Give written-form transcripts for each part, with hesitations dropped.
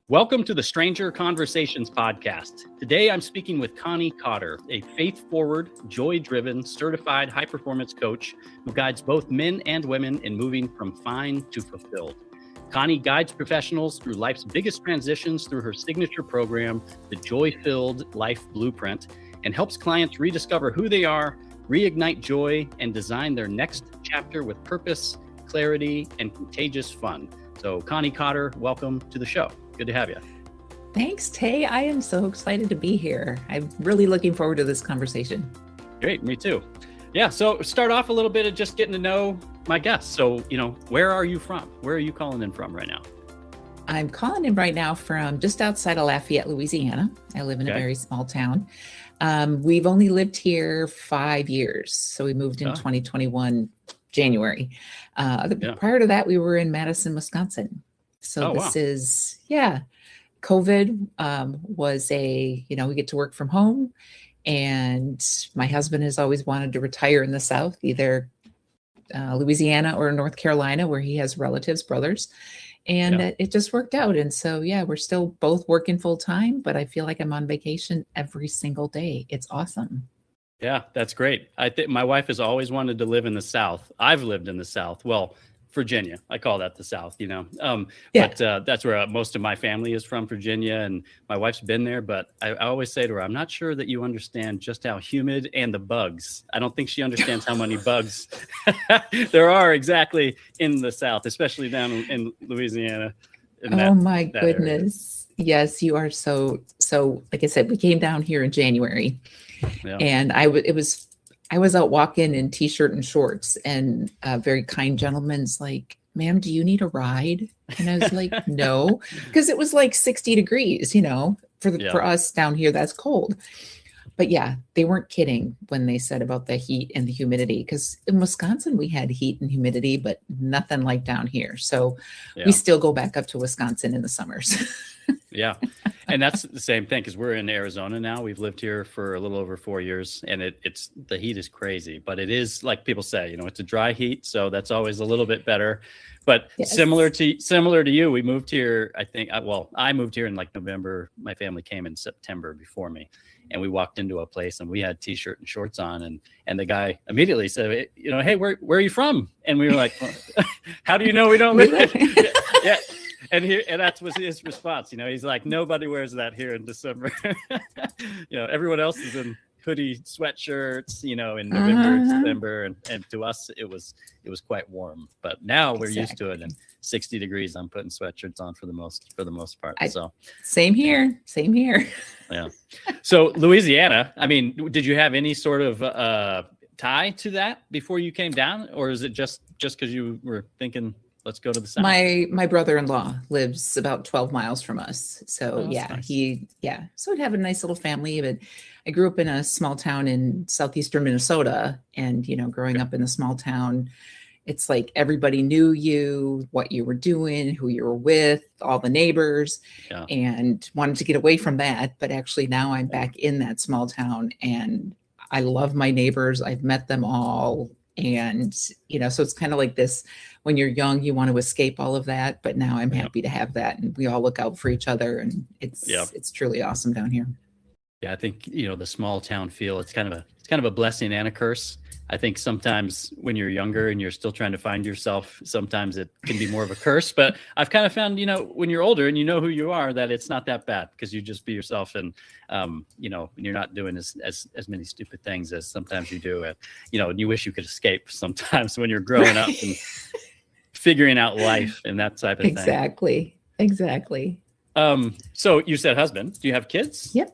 Welcome to the Stranger Conversations podcast. Today, I'm speaking with Connie Cotter, a faith-forward, joy-driven, certified high-performance coach who guides both men and women in moving from fine to fulfilled. Connie guides professionals through life's biggest transitions through her signature program, the Joy-Filled Life Blueprint, and helps clients rediscover who they are, reignite joy, and design their next chapter with purpose, clarity, and contagious fun. So, Connie Cotter, welcome to the show. Good to have you. Thanks, Tay. I am so excited to be here. I'm really looking forward to this conversation. Great, me too. Yeah, so start off a little bit of just getting to know my guests. So, where are you from? Where are you calling in from right now? I'm calling in right now from just outside of Lafayette, Louisiana. I live in a very small town. We've only lived here 5 years. So we moved in 2021, January. Prior to that, we were in Madison, Wisconsin. So this is, COVID was we get to work from home, and my husband has always wanted to retire in the South, either Louisiana or North Carolina, where he has relatives, brothers, and it just worked out. And so, we're still both working full time, but I feel like I'm on vacation every single day. It's awesome. Yeah, that's great. I think my wife has always wanted to live in the South. I've lived in the South. Well, Virginia. I call that the South, but that's where most of my family is from, Virginia, and my wife's been there. But I always say to her, I'm not sure that you understand just how humid and the bugs. I don't think she understands how many bugs there are exactly in the South, especially down in Louisiana. Oh my goodness. Area. Yes, you are so, like I said, we came down here in January and I was out walking in t-shirt and shorts, and a very kind gentleman's like, ma'am, do you need a ride? And I was like, no, because it was like 60 degrees, for us down here, that's cold. But they weren't kidding when they said about the heat and the humidity, because in Wisconsin, we had heat and humidity, but nothing like down here. So we still go back up to Wisconsin in the summers. Yeah. And that's the same thing, because we're in Arizona now. We've lived here for a little over 4 years, and it's the heat is crazy, but it is, like people say, it's a dry heat. So that's always a little bit better. But similar to you, we moved here, I moved here in like November. My family came in September before me, and we walked into a place and we had t-shirt and shorts on, and the guy immediately said, hey, where are you from? And we were like, well, how do you know we don't live here? Yeah. And that was his response. He's like, nobody wears that here in December. Everyone else is in hoodie sweatshirts, in November and December. And to us, it was quite warm. But now we're used to it. And 60 degrees, I'm putting sweatshirts on for the most part. Same here. Yeah. So Louisiana, did you have any sort of tie to that before you came down? Or is it just because you were thinking, let's go to the South? My brother-in-law lives about 12 miles from us. So nice. So I'd have a nice little family. But I grew up in a small town in southeastern Minnesota, and, growing up in a small town, it's like everybody knew you, what you were doing, who you were with, all the neighbors, and wanted to get away from that. But actually now I'm back in that small town, and I love my neighbors. I've met them all. And, so it's kind of like this, when you're young, you want to escape all of that, but now I'm happy to have that. And we all look out for each other, and it's truly awesome down here. Yeah. I think, the small town feel, it's kind of a blessing and a curse. I think sometimes when you're younger and you're still trying to find yourself, sometimes it can be more of a curse, but I've kind of found, when you're older and who you are, that it's not that bad, because you just be yourself, and, you're not doing as many stupid things as sometimes you do. And you wish you could escape sometimes when you're growing up and figuring out life and that type of thing. Exactly. So you said husband, do you have kids? Yep.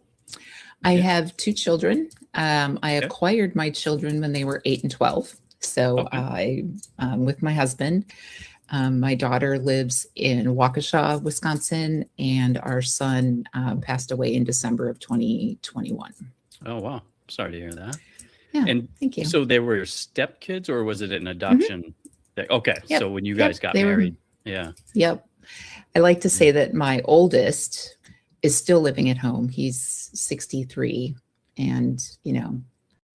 I have 2 children. I acquired my children when they were 8 and 12. So I'm with my husband. My daughter lives in Waukesha, Wisconsin, and our son passed away in December of 2021. Oh, wow. Sorry to hear that. Yeah, and thank you. So they were your stepkids, or was it an adoption? Mm-hmm. Okay. Yep. So when you guys got married. Yep. I like to say that my oldest is still living at home. He's 63 and,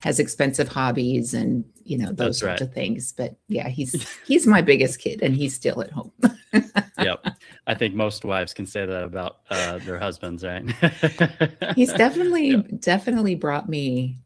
has expensive hobbies and, those sorts of things. But he's my biggest kid, and he's still at home. Yep. I think most wives can say that about their husbands, right? He's Yeah. definitely brought me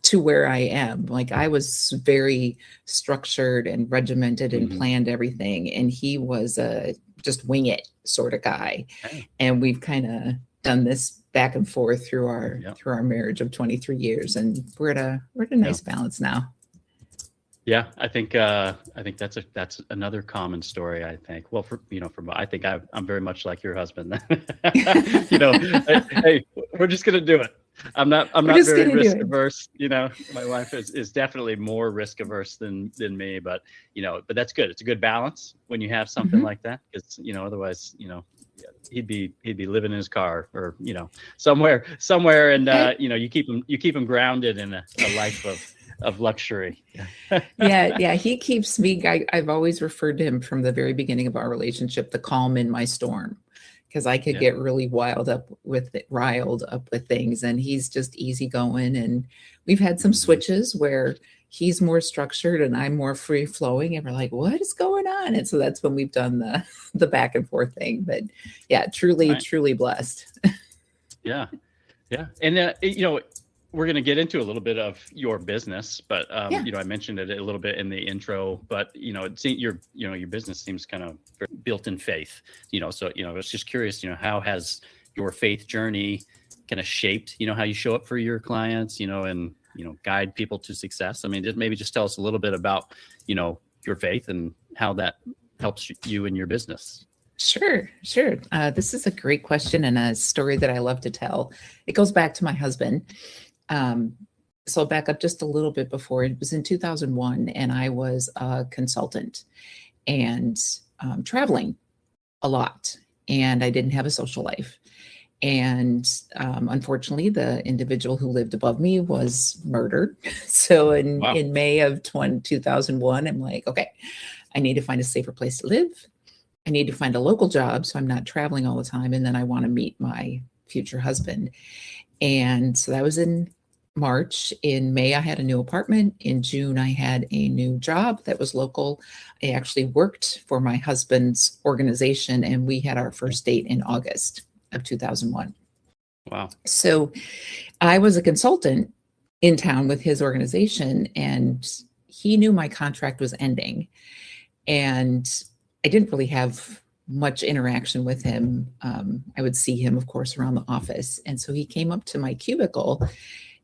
to where I am. Like I was very structured and regimented and Hmm. planned everything, and he was a just wing it sort of guy. Okay. And we've kind of done this back and forth Yep. through our marriage of 23 years, and we're at a Yeah. nice balance now. Yeah, I think that's another common story. I think. Well, from I think I'm very much like your husband. Hey, we're just gonna do it. I'm We're not just very gonna do risk it. averse. My wife is definitely more risk averse than me. But but that's good. It's a good balance when you have something Mhm. like that, because otherwise yeah, he'd be living in his car, or somewhere, and you keep him grounded in a life of luxury. Yeah, he keeps me. I've always referred to him from the very beginning of our relationship, the calm in my storm, because I could Yeah. get really riled up with things, and he's just easygoing. And we've had some Mhm. switches where he's more structured and I'm more free flowing, and we're like, "What is going on?" And so that's when we've done the back and forth thing. But yeah, truly, Right. truly blessed. Yeah. Yeah. And we're going to get into a little bit of your business, but Yeah. I mentioned it a little bit in the intro, but your business seems kind of built in faith, so I was just curious, how has your faith journey kind of shaped, how you show up for your clients, and guide people to success. I mean, just tell us a little bit about, your faith and how that helps you in your business. Sure, sure. This is a great question and a story that I love to tell. It goes back to my husband. Um, so I'll back up just a little bit before. It was in 2001, and I was a consultant and traveling a lot, and I didn't have a social life. And unfortunately, the individual who lived above me was murdered. So Wow. in May of 2001, I'm like, okay, I need to find a safer place to live. I need to find a local job so I'm not traveling all the time. And then I want to meet my future husband. And so that was in March. In May, I had a new apartment. In June, I had a new job that was local. I actually worked for my husband's organization, and we had our first date in August of 2001. Wow. So I was a consultant in town with his organization, and he knew my contract was ending. And I didn't really have much interaction with him. I would see him, of course, around the office. And so he came up to my cubicle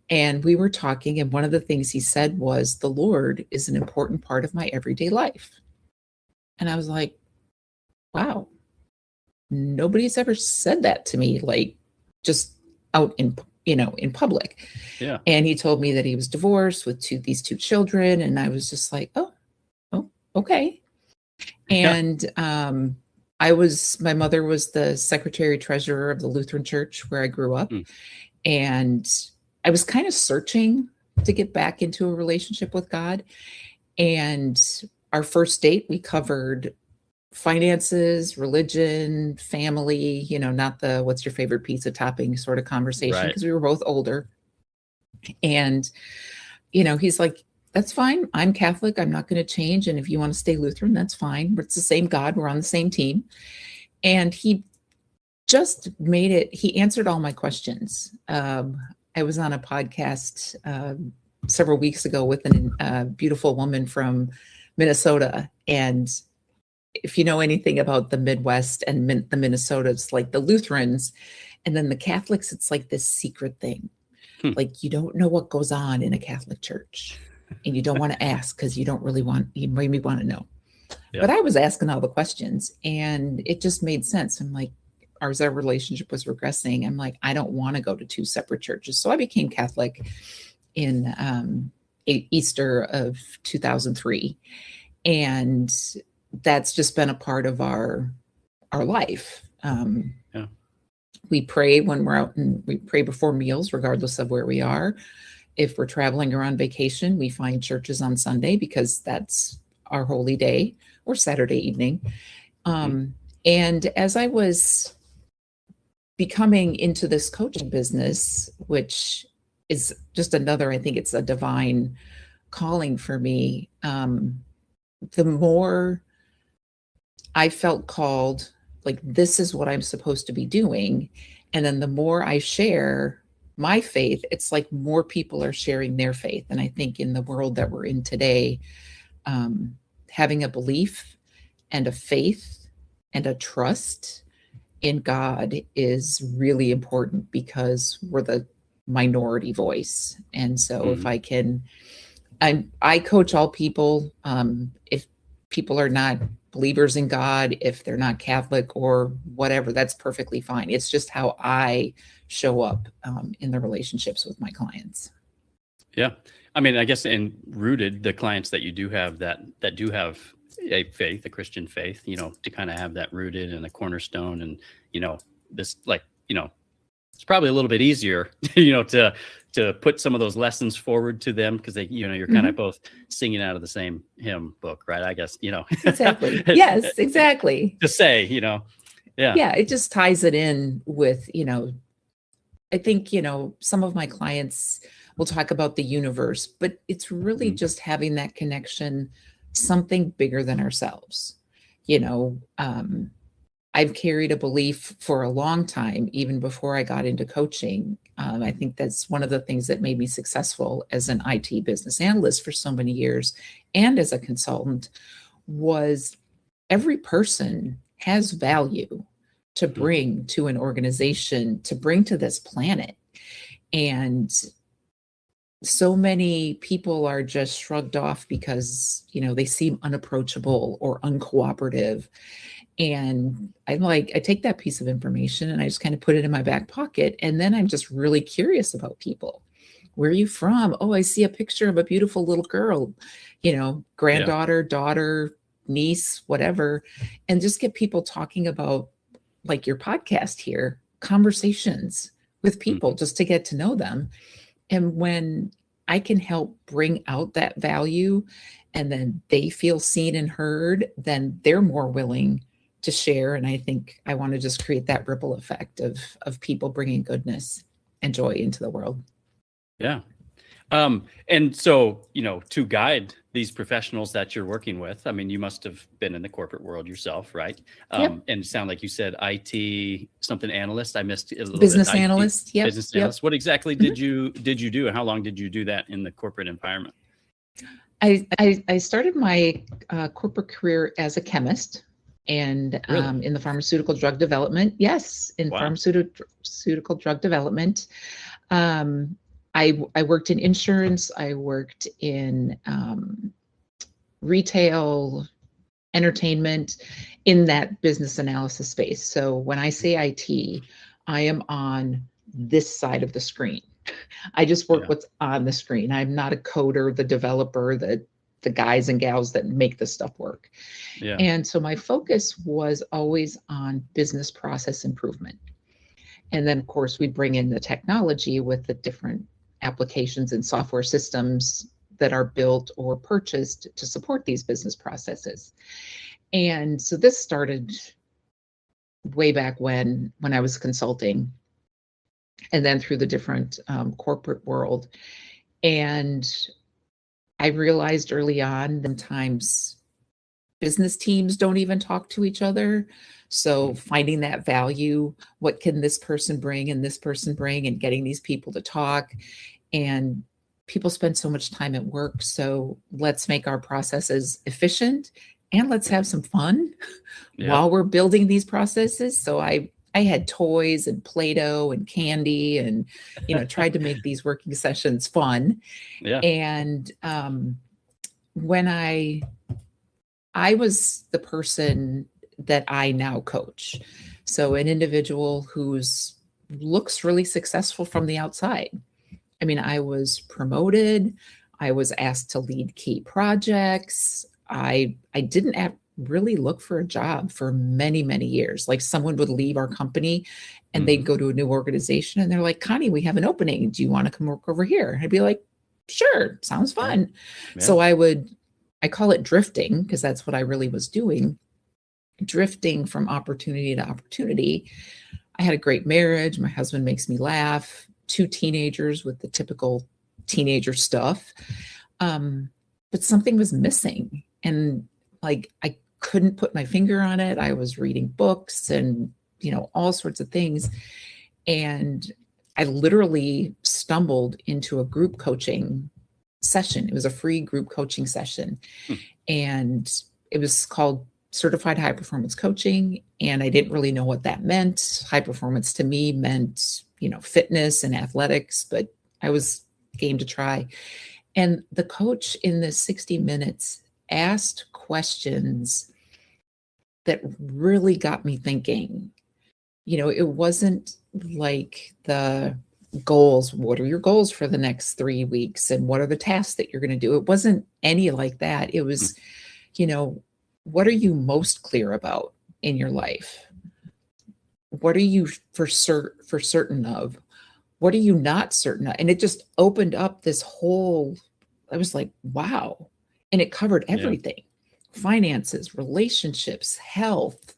and we were talking. And one of the things he said was, "The Lord is an important part of my everyday life." And I was like, wow, nobody's ever said that to me, like just out in public. Yeah. And he told me that he was divorced with these two children. And I was just like, oh, okay. Yeah. And my mother was the secretary treasurer of the Lutheran church where I grew up. Mm. And I was kind of searching to get back into a relationship with God. And our first date, we covered finances, religion, family, not the what's your favorite pizza topping sort of conversation, Right. because we were both older. And, he's like, "That's fine. I'm Catholic. I'm not going to change. And if you want to stay Lutheran, that's fine. It's the same God. We're on the same team." And he just he answered all my questions. I was on a podcast several weeks ago with a beautiful woman from Minnesota. And if you know anything about the Midwest and the Minnesota, it's like the Lutherans and then the Catholics, it's like this secret thing. Hmm. Like you don't know what goes on in a Catholic church and you don't want to ask because you maybe want to know. Yeah. But I was asking all the questions and it just made sense. I'm like, as our relationship was regressing, I'm like, I don't want to go to two separate churches. So I became Catholic in Easter of 2003. And that's just been a part of our life. Yeah. We pray when we're out, and we pray before meals, regardless of where we are. If we're traveling or on vacation, we find churches on Sunday because that's our holy day, or Saturday evening. And as I was becoming into this coaching business, which is just another, I think it's a divine calling for me. The more I felt called, like, this is what I'm supposed to be doing. And then the more I share my faith, it's like more people are sharing their faith. And I think in the world that we're in today, um, having a belief and a faith and a trust in God is really important because we're the minority voice. And so if I can, I coach all people. If people are not believers in God, if they're not Catholic or whatever, that's perfectly fine. It's just how I show up in the relationships with my clients. Yeah. I mean, I guess in rooted, the clients that you do have that do have a faith, a Christian faith, to kind of have that rooted and a cornerstone, and this, like, it's probably a little bit easier, to put some of those lessons forward to them, because they, you're kind of both singing out of the same hymn book, right? I guess, Exactly. Yes, exactly. To say, Yeah, it just ties it in with, I think, some of my clients will talk about the universe, but it's really just having that connection, something bigger than ourselves. I've carried a belief for a long time, even before I got into coaching. I think that's one of the things that made me successful as an IT business analyst for so many years and as a consultant, was every person has value to bring to an organization, to bring to this planet. And so many people are just shrugged off because, they seem unapproachable or uncooperative. And I take that piece of information and I just kind of put it in my back pocket. And then I'm just really curious about people. Where are you from? Oh, I see a picture of a beautiful little girl, granddaughter, daughter, niece, whatever. And just get people talking about, like your podcast here, conversations with people just to get to know them. And when I can help bring out that value and then they feel seen and heard, then they're more willing to share. And I think I want to just create that ripple effect of people bringing goodness and joy into the world. Yeah. And so, to guide these professionals that you're working with, I mean, you must have been in the corporate world yourself, right? Yep. And it sounded like you said IT, something analyst. I missed a little business bit. Analyst. Yep. Business analyst. What exactly did you do, and how long did you do that in the corporate environment? I started my corporate career as a chemist, and Really? in the pharmaceutical drug development. Yes, in pharmaceutical drug development. I worked in insurance. I worked in retail, entertainment, in that business analysis space. So when I say IT, I am on this side of the screen. I just work what's on the screen. I'm not a coder, the developer, the guys and gals that make the stuff work. Yeah. And so my focus was always on business process improvement. And then, of course, we bring in the technology with the different applications and software systems that are built or purchased to support these business processes. And so this started way back when I was consulting, and then through the different corporate world. And I realized early on, sometimes business teams don't even talk to each other. So finding that value, what can this person bring and this person bring, and getting these people to talk. And people spend so much time at work. So let's make our processes efficient and let's have some fun while we're building these processes. So I had toys and Play-Doh and candy and, tried to make these working sessions fun. Yeah. And when I was the person that I now coach. So an individual who's looks really successful from the outside. I mean, I was promoted. I was asked to lead key projects. I didn't really look for a job for many, many years. Like, someone would leave our company and they'd go to a new organization and they're like, Connie, we have an opening. Do you want to come work over here? I'd be like, sure, sounds fun. Yeah. So I call it drifting, because that's what I really was doing, drifting from opportunity to opportunity. I had a great marriage. My husband makes me laugh. 2 teenagers with the typical teenager stuff. But something was missing. And I couldn't put my finger on it. I was reading books and, all sorts of things. And I literally stumbled into a group coaching session. It was a free group coaching session. And it was called Certified High Performance Coaching. And I didn't really know what that meant. High performance to me meant, fitness and athletics, but I was game to try. And the coach in the 60 minutes asked questions that really got me thinking. It wasn't like the goals. What are your goals for the next 3 weeks? And what are the tasks that you're going to do? It wasn't any like that. It was, what are you most clear about in your life? What are you for certain of? What are you not certain of? And it just opened up this whole, I was like, wow. And it covered everything, finances, relationships, health,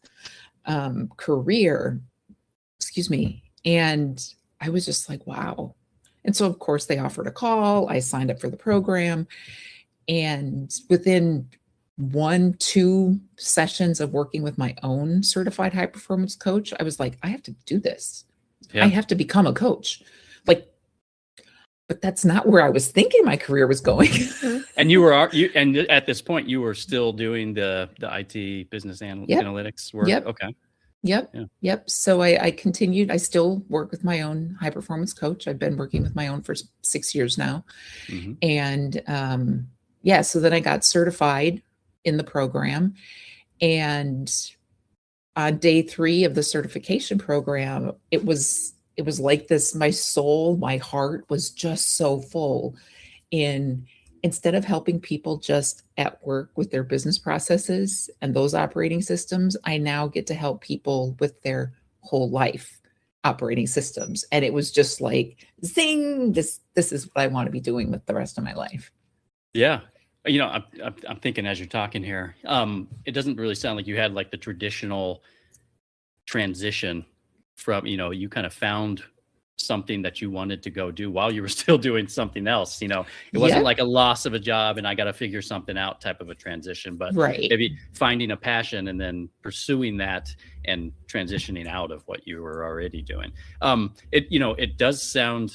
career, And I was just like, wow. And so, of course, they offered a call. I signed up for the program. And within 1-2 sessions of working with my own certified high performance coach, I was like, I have to do this. I have to become a coach. But that's not where I was thinking my career was going. And and at this point you were still doing the IT business analytics work. Yep. Okay. Yep. So I continued. I still work with my own high performance coach. I've been working with my own for 6 years now. And so then I got certified in the program. And on day 3 of the certification program, it was like this, my soul, my heart was just so full in, instead of helping people just at work with their business processes and those operating systems, I now get to help people with their whole life operating systems. And it was just like, zing, this is what I want to be doing with the rest of my life. Yeah. I'm thinking as you're talking here, it doesn't really sound like you had like the traditional transition from, you kind of found something that you wanted to go do while you were still doing something else. It wasn't like a loss of a job and I got to figure something out type of a transition, but maybe finding a passion and then pursuing that and transitioning out of what you were already doing. It does sound,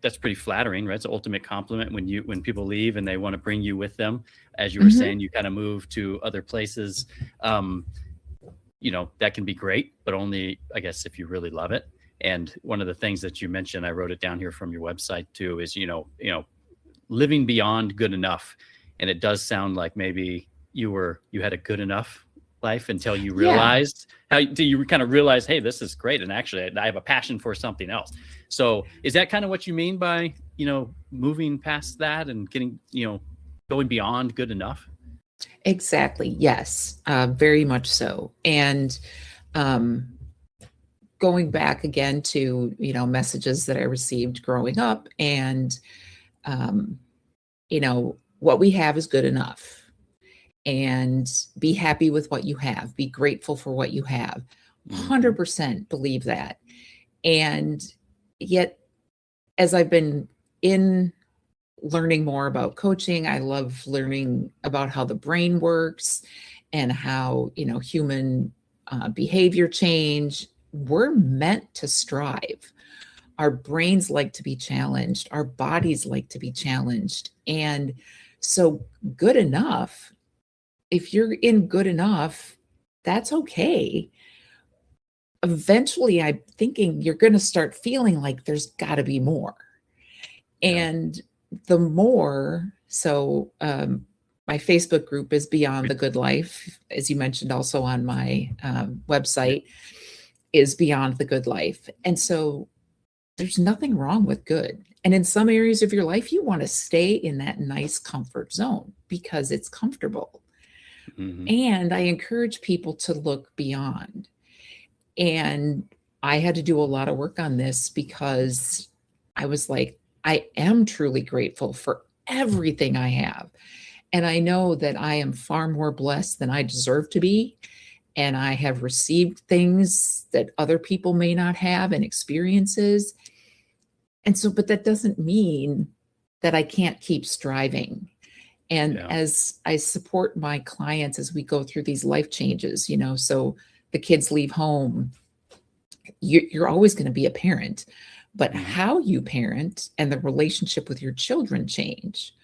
that's pretty flattering, right? It's an ultimate compliment when people leave and they want to bring you with them. As you were saying, you kind of move to other places. That can be great, but only, I guess, if you really love it. And one of the things that you mentioned, I wrote it down here from your website too, is, living beyond good enough. And it does sound like maybe you had a good enough life until you realized you kind of realize, hey, this is great. And actually I have a passion for something else. So is that kind of what you mean by, moving past that and getting, going beyond good enough? Exactly. Yes. Very much so. And, going back again to, messages that I received growing up and, what we have is good enough, and be happy with what you have, be grateful for what you have. 100% believe that. And yet, as I've been in learning more about coaching, I love learning about how the brain works and how, human behavior change. We're meant to strive. Our brains like to be challenged. Our bodies like to be challenged. And so good enough, if you're in good enough, that's okay. Eventually, I'm thinking you're going to start feeling like there's got to be more. And the more, so my Facebook group is Beyond the Good Life, as you mentioned also on my website, is Beyond the Good Life. And so there's nothing wrong with good. And in some areas of your life, you want to stay in that nice comfort zone because it's comfortable. And I encourage people to look beyond. And I had to do a lot of work on this because I was like, I am truly grateful for everything I have. And I know that I am far more blessed than I deserve to be. And I have received things that other people may not have and experiences. And so, but that doesn't mean that I can't keep striving. And Yeah. as I support my clients as we go through these life changes, so the kids leave home, you're always going to be a parent, but how you parent and the relationship with your children change.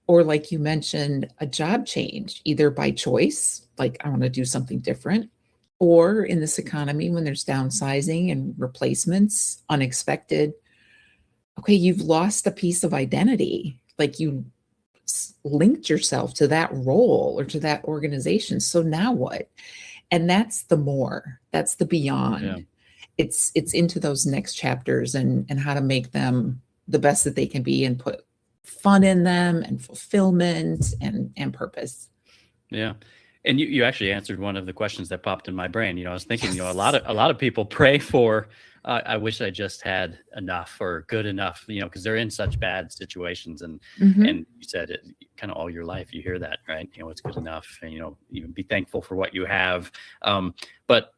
Or like you mentioned, a job change, either by choice, like I want to do something different, or in this economy when there's downsizing and replacements, unexpected. Okay, you've lost a piece of identity. Like you linked yourself to that role or to that organization. So now what? And that's the more, that's the beyond. Yeah. It's into those next chapters and how to make them the best that they can be and put fun in them and fulfillment and purpose. Yeah. And you actually answered one of the questions that popped in my brain. I was thinking, Yes. a lot of people pray for, I wish I just had enough or good enough, because they're in such bad situations. And and you said it kind of all your life, you hear that, right? It's good enough, and even be thankful for what you have. But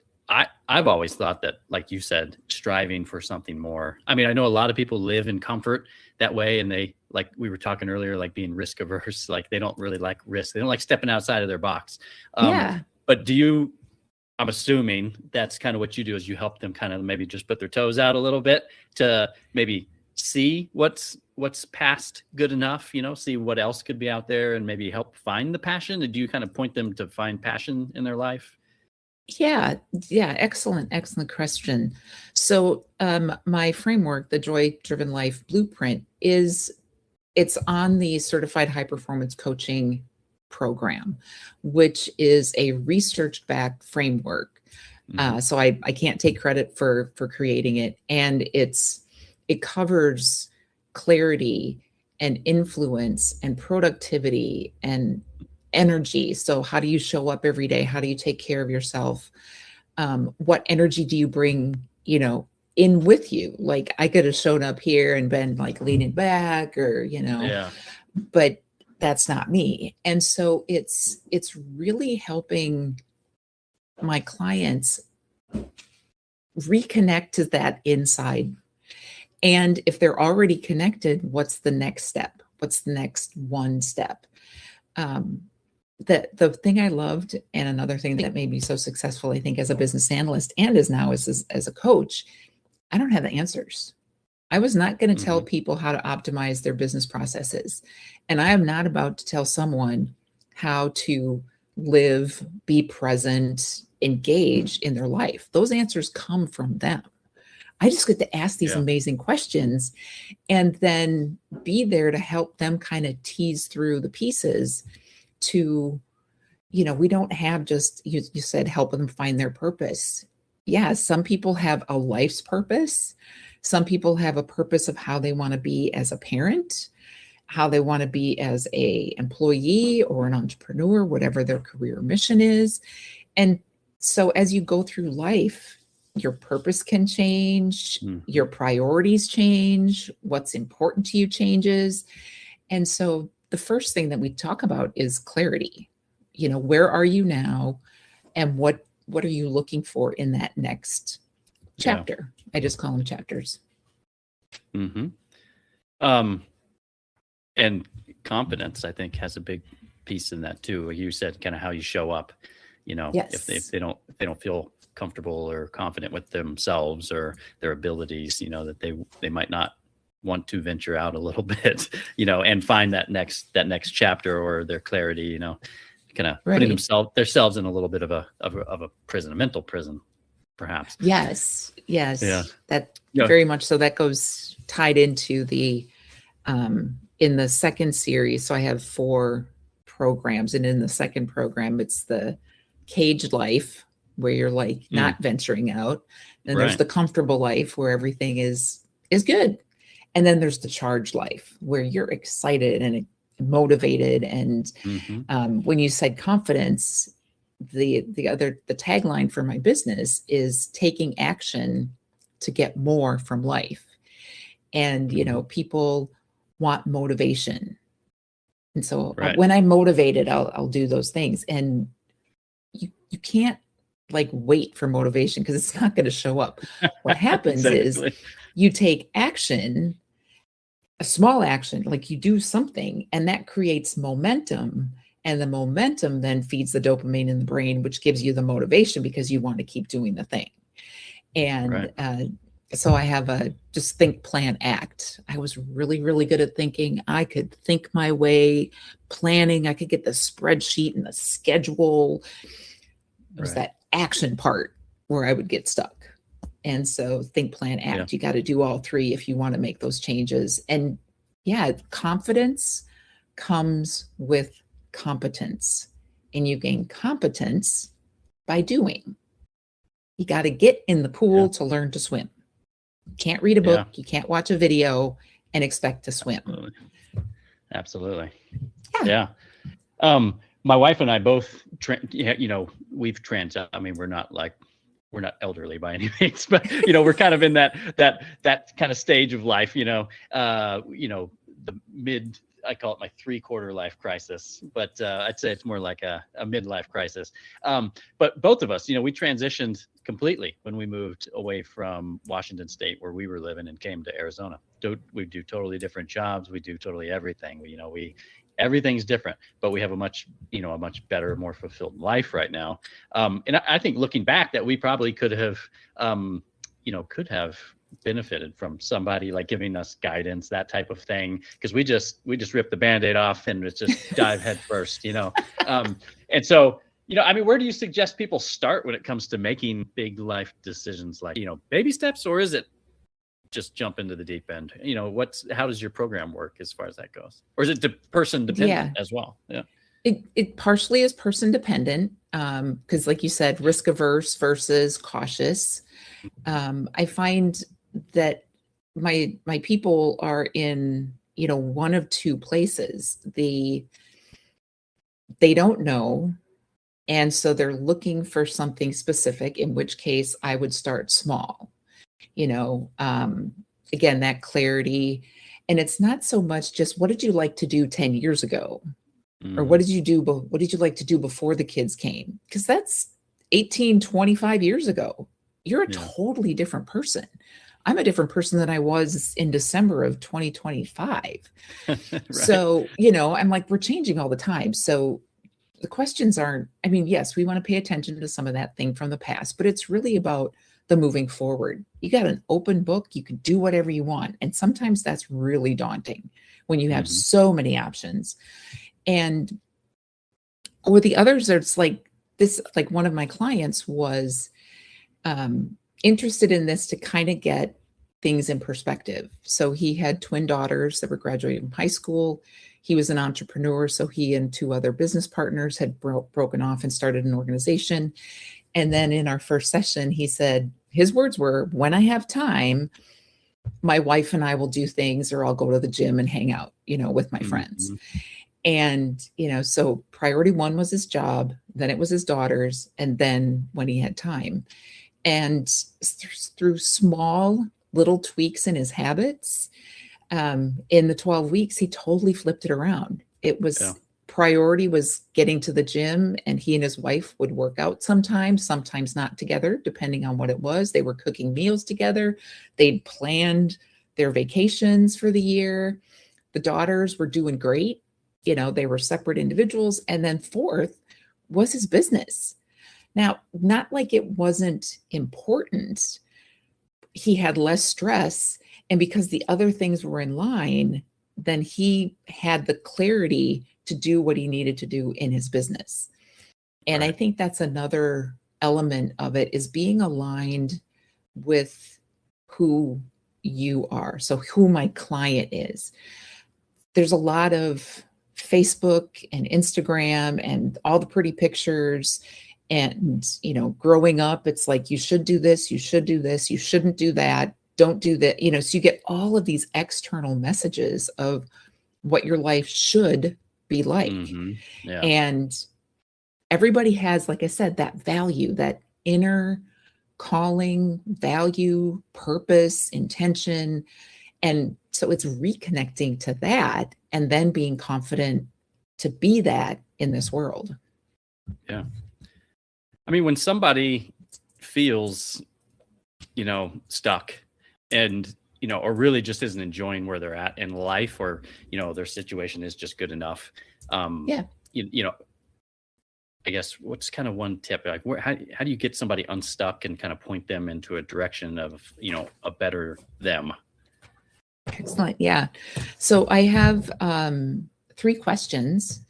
I've always thought that, like you said, striving for something more. I mean, I know a lot of people live in comfort that way, and they, like we were talking earlier, like being risk averse, like they don't really like risk. They don't like stepping outside of their box. Yeah. But I'm assuming that's kind of what you do, is you help them kind of maybe just put their toes out a little bit to maybe see what's past good enough, see what else could be out there and maybe help find the passion. And do you kind of point them to find passion in their life? Yeah. Excellent question. So my framework, the Joy Driven Life Blueprint, it's on the Certified High Performance Coaching program, which is a research-backed framework. So I can't take credit for creating it. And it covers clarity and influence and productivity and energy. So how do you show up every day? How do you take care of yourself? What energy do you bring, in with you? Like I could have shown up here and been like leaning back or, Yeah. but that's not me. And so it's really helping my clients reconnect to that inside. And if they're already connected, what's the next step? What's the next one step? The thing I loved, and another thing that made me so successful, I think, as a business analyst and as now as a coach, I don't have the answers. I was not going to tell people how to optimize their business processes. And I am not about to tell someone how to live, be present, engage in their life. Those answers come from them. I just get to ask these amazing questions and then be there to help them kind of tease through the pieces to, we don't have just, you said, help them find their purpose. Yeah, some people have a life's purpose. Some people have a purpose of how they want to be as a parent, how they want to be as a employee or an entrepreneur, whatever their career mission is. And so as you go through life, your purpose can change, your priorities change, what's important to you changes. And so the first thing that we talk about is clarity. Where are you now? And what are you looking for in that next chapter? I just call them chapters. And confidence, I think, has a big piece in that too. You said kind of how you show up, Yes. if they don't feel comfortable or confident with themselves or their abilities, that they might not want to venture out a little bit, and find that next chapter or their clarity, kind of putting themselves in a little bit of a prison, a mental prison, perhaps. Yes. Yeah. That Yeah. very much so. That goes tied into the in the second series. So I have 4 programs, and in the second program, it's the caged life, where you're like not venturing out. Then there's the comfortable life where everything is good. And then there's the charged life where you're excited and motivated. And when you said confidence, the tagline for my business is taking action to get more from life. And, people want motivation. And so when I'm motivated, I'll do those things. And you can't like wait for motivation because it's not going to show up. What happens is you take action a small action, like you do something, and that creates momentum. And the momentum then feeds the dopamine in the brain, which gives you the motivation because you want to keep doing the thing. And so I have a just think, plan, act. I was really, really good at thinking. I could think my way, planning. I could get the spreadsheet and the schedule. It was that action part where I would get stuck. And so think, plan, act. You got to do all three if you want to make those changes. And yeah, confidence comes with competence. And you gain competence by doing. You got to get in the pool to learn to swim. You can't read a book. You can't watch a video and expect to swim. Absolutely. Yeah. My wife and I both, we've I mean, we're not elderly by any means, but we're kind of in that kind of stage of life, the mid, I call it my 3/4 life crisis, but I'd say it's more like a midlife crisis. But both of us, we transitioned completely when we moved away from Washington State where we were living and came to Arizona. We do totally different jobs. We do totally everything. Everything's different, but we have a much better, more fulfilled life right now. And I think looking back that we probably could have benefited from somebody like giving us guidance, that type of thing, because we just ripped the Band-Aid off and it's just dive head first, and so I mean, where do you suggest people start when it comes to making big life decisions, like baby steps, or is it just jump into the deep end? How does your program work as far as that goes, or is it person dependent as well? It partially is person dependent, because like you said, risk averse versus cautious. I find that my people are in, one of two places. They don't know. And so they're looking for something specific, in which case I would start small, again, that clarity. And it's not so much just, what did you like to do 10 years ago? Or what did you like to do before the kids came? Because that's 18, 25 years ago. You're a totally different person. I'm a different person than I was in December of 2025. Right. So, I'm like, we're changing all the time. So the questions aren't, I mean, yes, we want to pay attention to some of that thing from the past, but it's really about the moving forward. You got an open book, you can do whatever you want. And sometimes that's really daunting when you have so many options. And with the others, it's like this, like one of my clients was interested in this to kind of get things in perspective. So he had twin daughters that were graduating from high school. He was an entrepreneur. So he and two other business partners had broken off and started an organization. And then in our first session, he said, his words were, when I have time, my wife and I will do things, or I'll go to the gym and hang out, with my friends. And, so priority one was his job, then it was his daughters, and then when he had time. And through small little tweaks in his habits, in the 12 weeks, he totally flipped it around. It was priority was getting to the gym, and he and his wife would work out sometimes not together, depending on what it was. They were cooking meals together. They'd planned their vacations for the year. The daughters were doing great. They were separate individuals. And then fourth was his business. Now, not like it wasn't important. He had less stress. And because the other things were in line, then he had the clarity to do what he needed to do in his business. And I think that's another element of it, is being aligned with who you are. So who my client is. There's a lot of Facebook and Instagram and all the pretty pictures. And, growing up, it's like, you should do this, you should do this, you shouldn't do that, don't do that. So you get all of these external messages of what your life should be like. And everybody has, like I said, that value, that inner calling, value, purpose, intention. And so it's reconnecting to that and then being confident to be that in this world. Yeah. I mean, when somebody feels, stuck and or really just isn't enjoying where they're at in life, or, their situation is just good enough. Yeah. I guess what's kind of one tip, like how do you get somebody unstuck and kind of point them into a direction of, a better them? Excellent. Yeah. So I have 3 questions,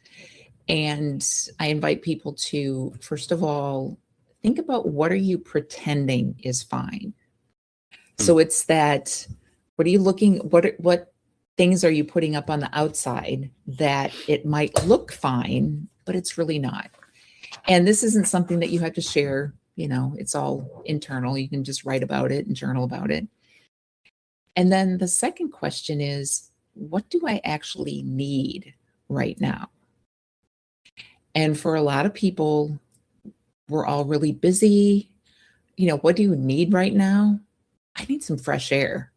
and I invite people to, first of all, think about what are you pretending is fine. So it's that, what are you looking, what things are you putting up on the outside that it might look fine, but it's really not. And this isn't something that you have to share, it's all internal. You can just write about it and journal about it. And then the second question is, what do I actually need right now? And for a lot of people, we're all really busy. What do you need right now? I need some fresh air.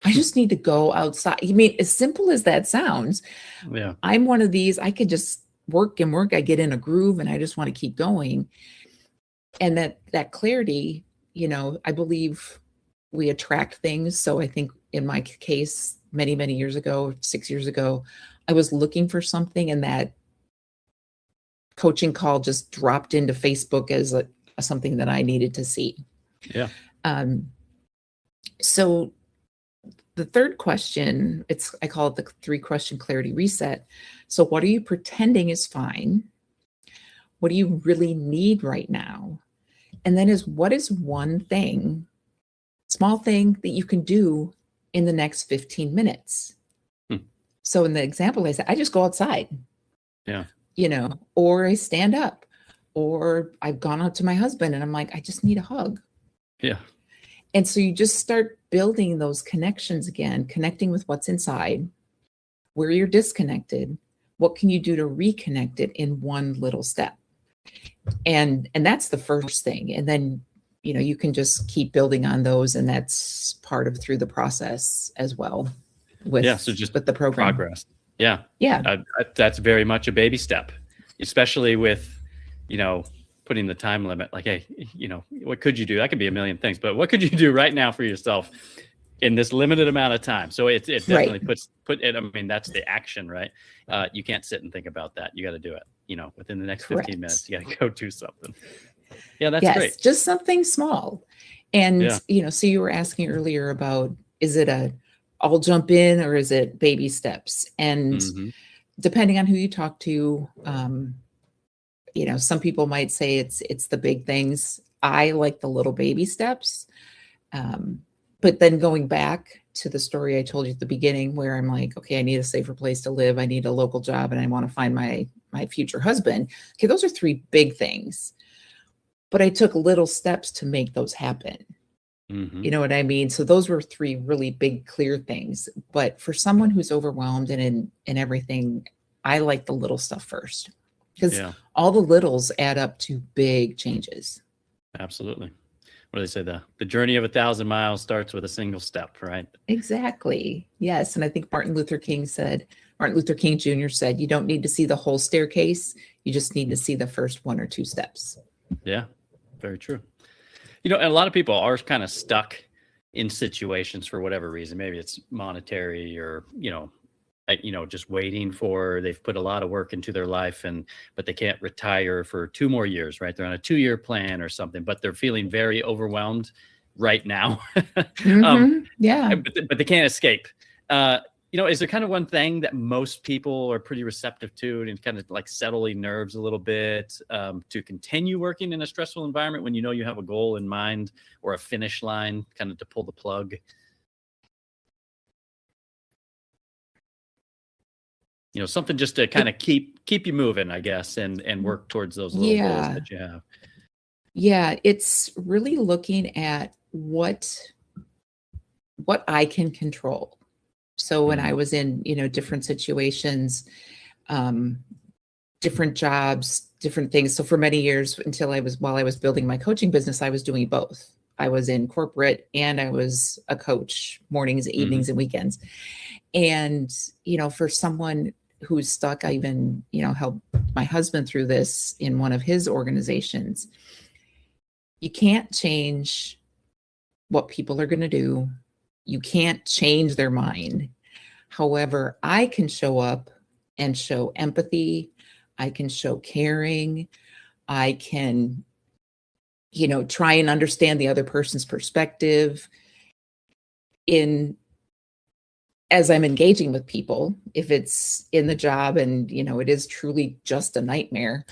I just need to go outside. I mean, as simple as that sounds, Yeah. I'm one of these, I could just work and work. I get in a groove and I just want to keep going. And that clarity, I believe we attract things. So I think in my case, many, many years ago, 6 years ago, I was looking for something, and that coaching call just dropped into Facebook as something that I needed to see. Yeah. So the third question, I call it the 3-question clarity reset. So what are you pretending is fine? What do you really need right now? And then what is one thing, small thing, that you can do in the next 15 minutes? So in the example I said, I just go outside. Yeah. Or I stand up, or I've gone up to my husband and I'm like, I just need a hug. Yeah. And so you just start building those connections again, connecting with what's inside, where you're disconnected. What can you do to reconnect it in one little step? And that's the first thing. And then, you can just keep building on those. And that's part of through the process as well with the program. Progress. Yeah. Yeah. That's very much a baby step, especially with, putting the time limit. Like, hey, what could you do? That could be a million things, but what could you do right now for yourself in this limited amount of time? So it definitely put it. I mean, that's the action, right? You can't sit and think about that. You got to do it. Within the next 15 minutes, you got to go do something. Yeah, that's great. Just something small. And, so you were asking earlier about, is it I'll jump in, or is it baby steps? And depending on who you talk to, some people might say it's the big things. I like the little baby steps. But then going back to the story I told you at the beginning, where I'm like, okay, I need a safer place to live. I need a local job, and I want to find my future husband. Okay, those are 3 big things. But I took little steps to make those happen. You know what I mean? So those were 3 really big, clear things. But for someone who's overwhelmed and in everything, I like the little stuff first, because all the littles add up to big changes. Absolutely. What do they say? The journey of 1,000 miles starts with a single step, right? Exactly. Yes. And I think Martin Luther King Jr. said, you don't need to see the whole staircase. You just need to see the first 1 or 2 steps. Yeah. Very true. And a lot of people are kind of stuck in situations for whatever reason. Maybe it's monetary, or, just waiting for, they've put a lot of work into their life, but they can't retire for 2 more years, right? They're on a 2-year plan or something, but they're feeling very overwhelmed right now. Yeah. But they can't escape. Is there kind of one thing that most people are pretty receptive to, and kind of like settling nerves a little bit, to continue working in a stressful environment when you have a goal in mind, or a finish line, kind of to pull the plug? Something just to kind of keep you moving, I guess, and work towards those little goals that you have. Yeah, it's really looking at what I can control. So when I was in, different situations, different jobs, different things. So for many years, while I was building my coaching business, I was doing both. I was in corporate and I was a coach mornings, evenings, and weekends. And, for someone who's stuck, I even, helped my husband through this in one of his organizations. You can't change what people are going to do. You can't change their mind. However, I can show up and show empathy. I can show caring. I can, try and understand the other person's perspective in as I'm engaging with people. If it's in the job and, it is truly just a nightmare,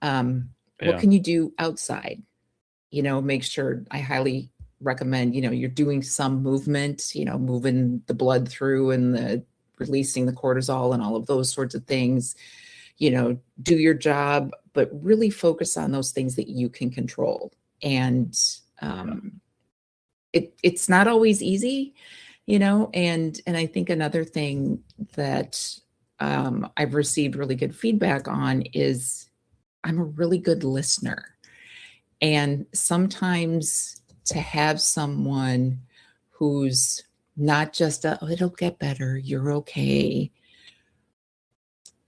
what can you do outside? Make sure, I highly recommend, you're doing some movement, moving the blood through and releasing the cortisol and all of those sorts of things. Do your job, but really focus on those things that you can control. And it's not always easy, and I think another thing that I've received really good feedback on is I'm a really good listener. And sometimes to have someone who's not just it'll get better, you're okay.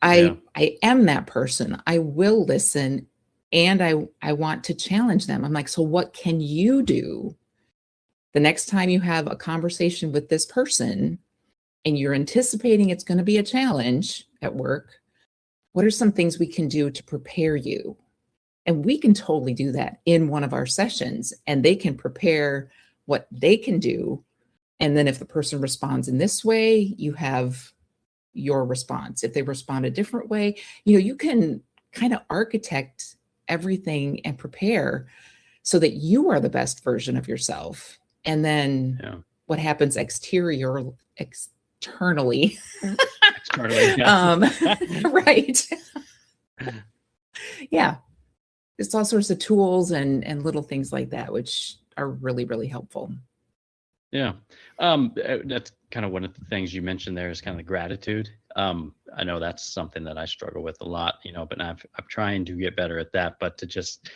I am that person. I will listen, and I want to challenge them. I'm like, so what can you do the next time you have a conversation with this person and you're anticipating it's going to be a challenge at work? What are some things we can do to prepare you? And we can totally do that in one of our sessions, and they can prepare what they can do. And then if the person responds in this way, you have your response. If they respond a different way, you can kind of architect everything and prepare so that you are the best version of yourself. And then what happens externally, right. Yeah. It's all sorts of tools and little things like that, which are really, really helpful. Yeah. That's kind of one of the things you mentioned there is kind of the gratitude. I know that's something that I struggle with a lot, but I'm trying to get better at that, but to just,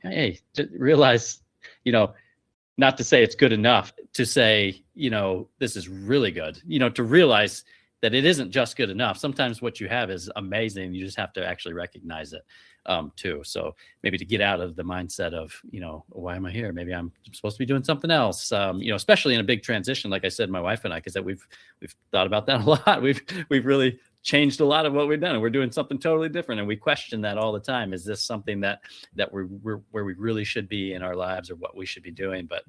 hey, to realize, not to say it's good enough, to say, this is really good, to realize that it isn't just good enough. Sometimes what you have is amazing. You just have to actually recognize it too. So maybe to get out of the mindset of, why am I here? Maybe I'm supposed to be doing something else, especially in a big transition. Like I said, my wife and I, because we've thought about that a lot. We've really changed a lot of what we've done, and we're doing something totally different. And we question that all the time. Is this something that we're where we really should be in our lives, or what we should be doing? But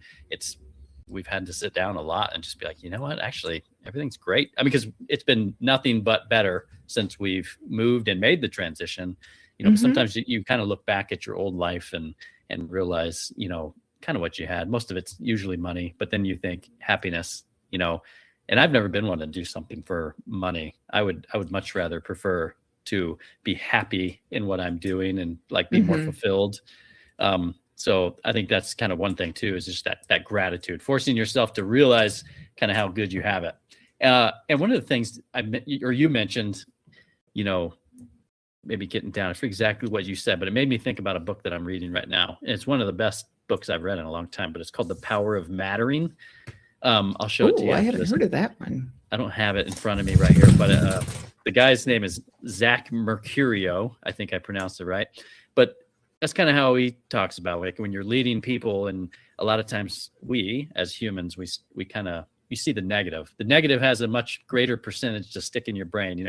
we've had to sit down a lot and just be like, you know what, actually everything's great. I mean, because it's been nothing but better since we've moved and made the transition. Sometimes you kind of look back at your old life and realize, kind of what you had. Most of it's usually money, but then you think happiness, and I've never been one to do something for money. I would much rather prefer to be happy in what I'm doing and be more fulfilled. So I think that's kind of one thing too, is just that gratitude, forcing yourself to realize kind of how good you have it. And one of the things you mentioned, maybe getting down, I forget exactly what you said, but it made me think about a book that I'm reading right now. And it's one of the best books I've read in a long time, but it's called The Power of Mattering. I'll show it to you. I haven't heard of that one. I don't have it in front of me right here, but the guy's name is Zach Mercurio. I think I pronounced it right. But that's kind of how he talks about when you're leading people. And a lot of times we, as humans, we kind of, you see the negative. The negative has a much greater percentage to stick in your brain.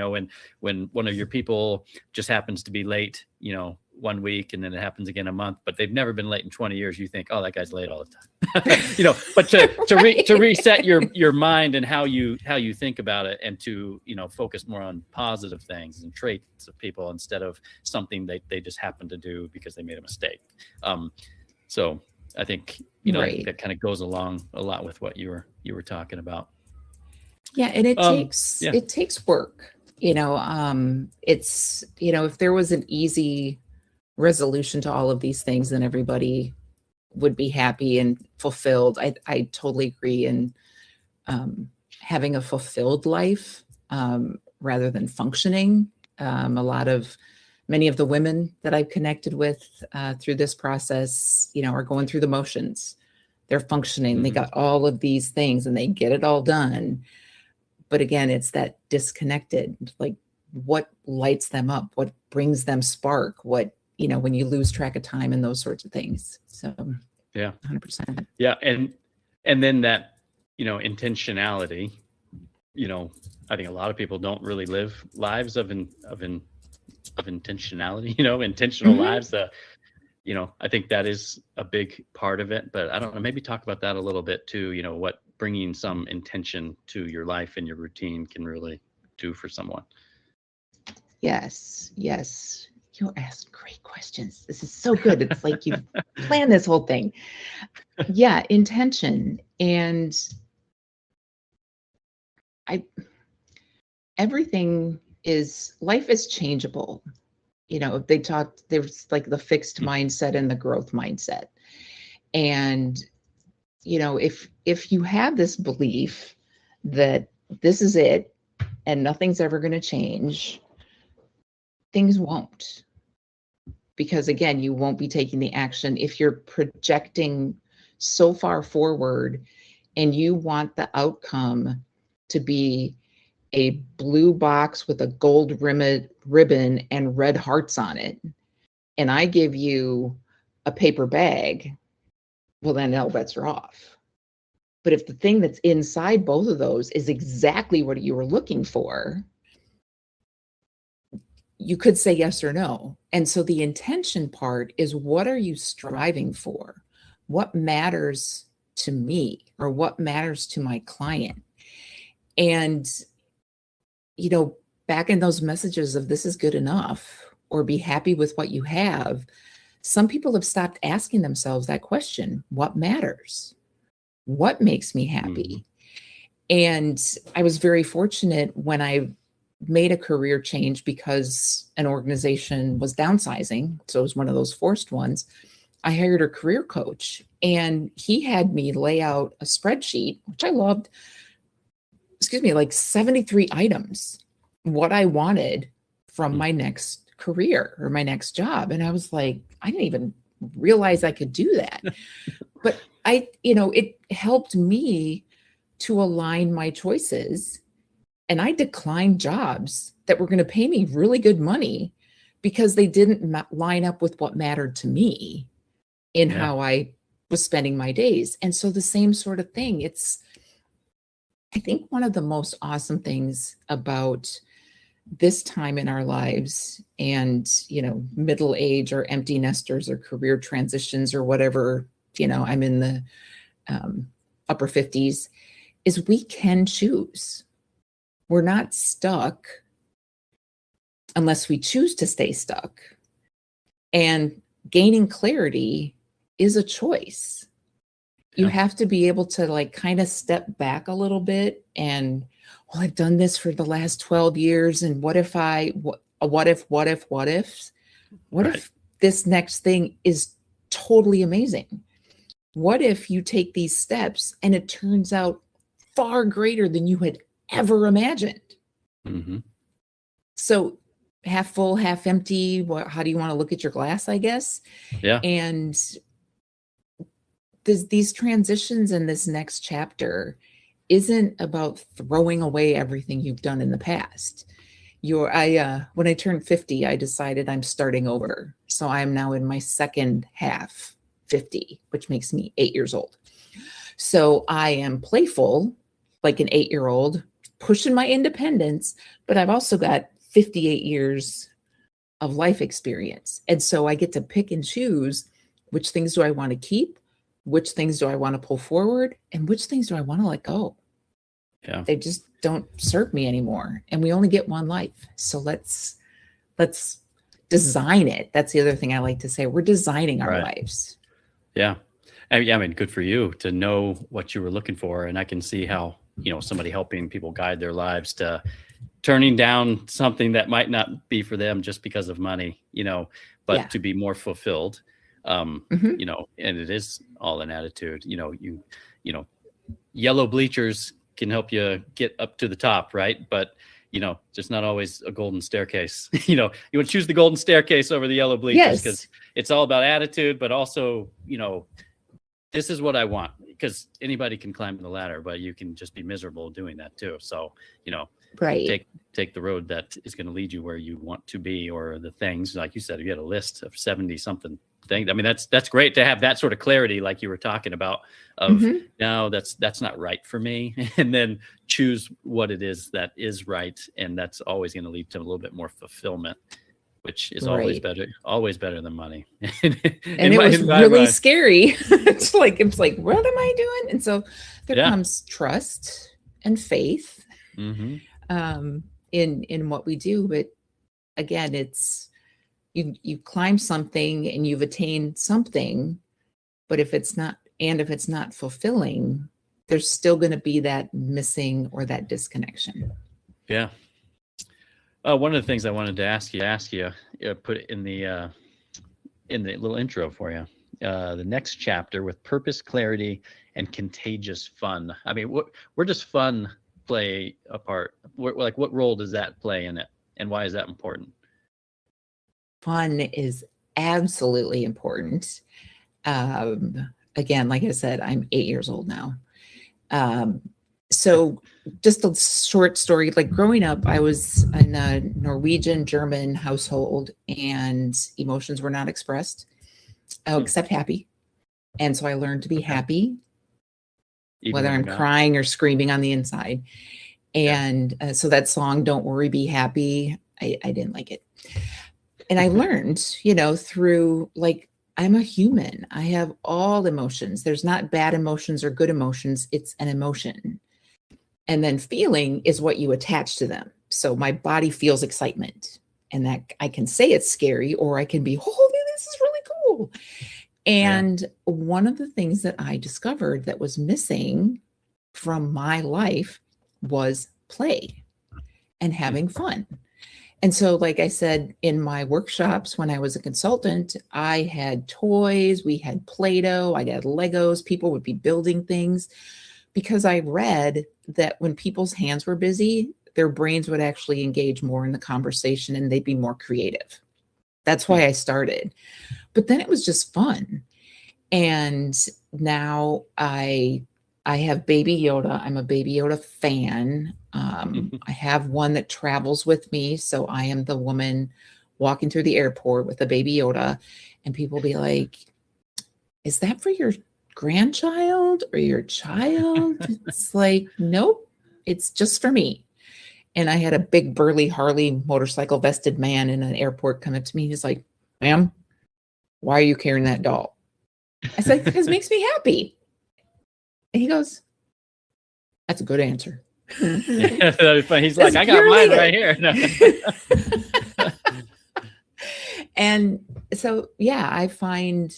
When one of your people just happens to be late, 1 week, and then it happens again a month, but they've never been late in 20 years. You think, oh, that guy's late all the time. But to reset your mind and how you think about it, and to, focus more on positive things and traits of people instead of something they just happen to do because they made a mistake. So I think, right. that kind of goes along a lot with what you were talking about. Yeah. And it takes work, it's, if there was an easy resolution to all of these things, then everybody would be happy and fulfilled. I totally agree. And having a fulfilled life rather than functioning. Many of the women that I've connected with through this process, are going through the motions. They're functioning. They got all of these things and they get it all done. But again, it's that disconnected, what lights them up, what brings them spark, what, when you lose track of time and those sorts of things. So yeah, 100%. Yeah. And then that intentionality, I think a lot of people don't really live lives of intentionality, intentional Mhm. lives. I think that is a big part of it, but I don't know, maybe talk about that a little bit too, what bringing some intention to your life and your routine can really do for someone. Yes, yes. You're asking great questions. This is so good. It's like you've planned this whole thing. Yeah, intention. And I everything is life is changeable. They talked there's like the fixed mindset and the growth mindset. And if you have this belief that this is it and nothing's ever going to change, things won't. Because again, you won't be taking the action if you're projecting so far forward and you want the outcome to be a blue box with a gold ribbon and red hearts on it, and I give you a paper bag, well, then all bets are off. But if the thing that's inside both of those is exactly what you were looking for, you could say yes or no. And so the intention part is, what are you striving for? What matters to me, or what matters to my client? And, back in those messages of this is good enough or be happy with what you have, some people have stopped asking themselves that question: what matters? What makes me happy? And I was very fortunate when I made a career change because an organization was downsizing. So it was one of those forced ones. I hired a career coach, and he had me lay out a spreadsheet, which I loved, like 73 items, what I wanted from my next career or my next job. And I was like, I didn't even realize I could do that. But it helped me to align my choices. And I declined jobs that were going to pay me really good money because they didn't line up with what mattered to me in how I was spending my days. And so the same sort of thing. I think one of the most awesome things about this time in our lives and, middle age or empty nesters or career transitions or whatever, I'm in the upper 50s, is we can choose. We're not stuck unless we choose to stay stuck. And gaining clarity is a choice. You have to be able to kind of step back a little bit and, well, I've done this for the last 12 years. And what if this next thing is totally amazing? What if you take these steps and it turns out far greater than you had ever imagined? Mm-hmm. So half full, half empty. How do you want to look at your glass, I guess? Yeah. And these transitions in this next chapter isn't about throwing away everything you've done in the past. When I turned 50, I decided I'm starting over. So I'm now in my second half 50, which makes me 8 years old. So I am playful, like an 8-year-old, pushing my independence, but I've also got 58 years of life experience. And so I get to pick and choose which things do I want to keep, which things do I want to pull forward, and which things do I want to let go. Yeah. They just don't serve me anymore. And we only get one life. So let's design it. That's the other thing I like to say. We're designing our lives. Yeah. I mean, good for you to know what you were looking for. And I can see how, somebody helping people guide their lives to turning down something that might not be for them just because of money, but to be more fulfilled. And it is all an attitude, yellow bleachers can help you get up to the top. Right. But, just not always a golden staircase. You want to choose the golden staircase over the yellow bleachers because it's all about attitude, but also, this is what I want, because anybody can climb the ladder, but you can just be miserable doing that too. So, take the road that is going to lead you where you want to be, or the things, like you said, you had a list of 70 something thing. I mean, that's great to have that sort of clarity, like you were talking about, of no, that's not right for me, and then choose what it is that is right, and that's always going to lead to a little bit more fulfillment, which is always better than money. And it was really scary. It's like what am I doing? And so there comes trust and faith in what we do. But again, it's you climb something and you've attained something, but if it's not fulfilling, there's still going to be that missing or that disconnection. Yeah. One of the things I wanted to ask you, put it in the little intro for you. The next chapter with purpose, clarity, and contagious fun. I mean, where does fun play a part? What role does that play in it, and why is that important? Fun is absolutely important. Again, like I said, I'm 8 years old now. So just a short story, like growing up, I was in a Norwegian German household and emotions were not expressed except happy. And so I learned to be happy, whether I'm crying or screaming on the inside. And so that song, Don't Worry, Be Happy, I didn't like it. And I learned, through I'm a human. I have all emotions. There's not bad emotions or good emotions. It's an emotion. And then feeling is what you attach to them. So my body feels excitement, and that I can say it's scary, or I can be, holy, this is really cool. And one of the things that I discovered that was missing from my life was play and having fun. And so, like I said, in my workshops, when I was a consultant, I had toys, we had Play-Doh, I had Legos, people would be building things, because I read that when people's hands were busy, their brains would actually engage more in the conversation and they'd be more creative. That's why I started. But then it was just fun. And now I have Baby Yoda. I'm a Baby Yoda fan. I have one that travels with me. So I am the woman walking through the airport with a Baby Yoda, and people be like, is that for your grandchild or your child? It's like, nope, it's just for me. And I had a big burly Harley motorcycle vested man in an airport come up to me. He's like, ma'am, why are you carrying that doll? I said, because it makes me happy. And he goes, that's a good answer. He's like, I got mine right here. No. And so, I find